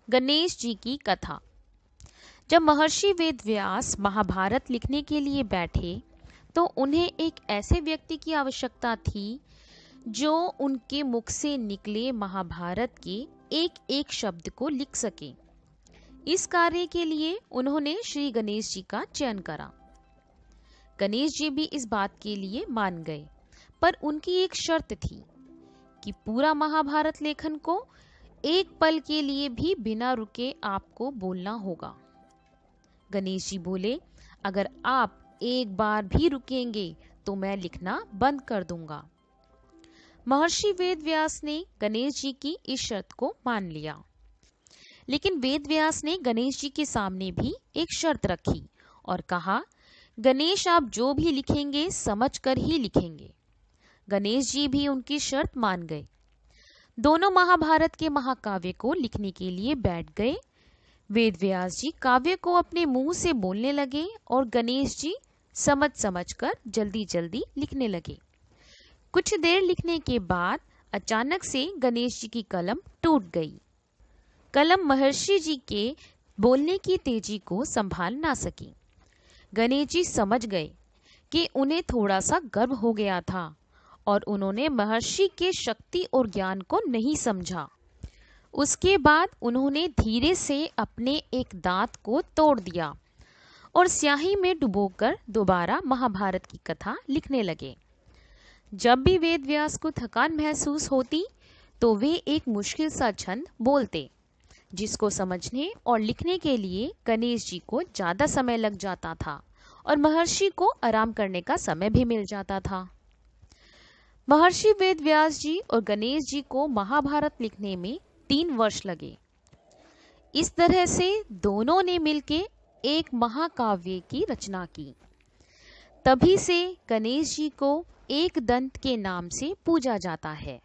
गणेश जी की कथा। जब महर्षि वेदव्यास महाभारत लिखने के लिए बैठे तो उन्हें एक ऐसे व्यक्ति की आवश्यकता थी जो उनके मुख से निकले महाभारत के एक एक शब्द को लिख सके। इस कार्य के लिए उन्होंने श्री गणेश जी का चयन करा। गणेश जी भी इस बात के लिए मान गए, पर उनकी एक शर्त थी कि पूरा महाभारत लेखन को एक पल के लिए भी बिना रुके आपको बोलना होगा। गणेश जी बोले, अगर आप एक बार भी रुकेंगे तो मैं लिखना बंद कर दूंगा। महर्षि वेदव्यास ने गणेश जी की इस शर्त को मान लिया, लेकिन वेदव्यास ने गणेश जी के सामने भी एक शर्त रखी और कहा, गणेश आप जो भी लिखेंगे समझ कर ही लिखेंगे। गणेश जी भी उनकी शर्त मान गए। दोनों महाभारत के महाकाव्य को लिखने के लिए बैठ गए। वेदव्यास जी काव्य को अपने मुंह से बोलने लगे और गणेश जी समझ समझ कर जल्दी जल्दी लिखने लगे। कुछ देर लिखने के बाद अचानक से गणेश जी की कलम टूट गई। कलम महर्षि जी के बोलने की तेजी को संभाल ना सकी। गणेश जी समझ गए कि उन्हें थोड़ा सा गर्व हो गया था और उन्होंने महर्षि के शक्ति और ज्ञान को नहीं समझा। उसके बाद उन्होंने धीरे से अपने एक दांत को तोड़ दिया और स्याही में डुबोकर दोबारा महाभारत की कथा लिखने लगे। जब भी वेदव्यास को थकान महसूस होती तो वे एक मुश्किल सा छंद बोलते, जिसको समझने और लिखने के लिए गणेश जी को ज्यादा समय लग जाता था और महर्षि को आराम करने का समय भी मिल जाता था। महर्षि वेदव्यास जी और गणेश जी को महाभारत लिखने में 3 वर्ष लगे। इस तरह से दोनों ने मिलकर एक महाकाव्य की रचना की। तभी से गणेश जी को एक दंत के नाम से पूजा जाता है।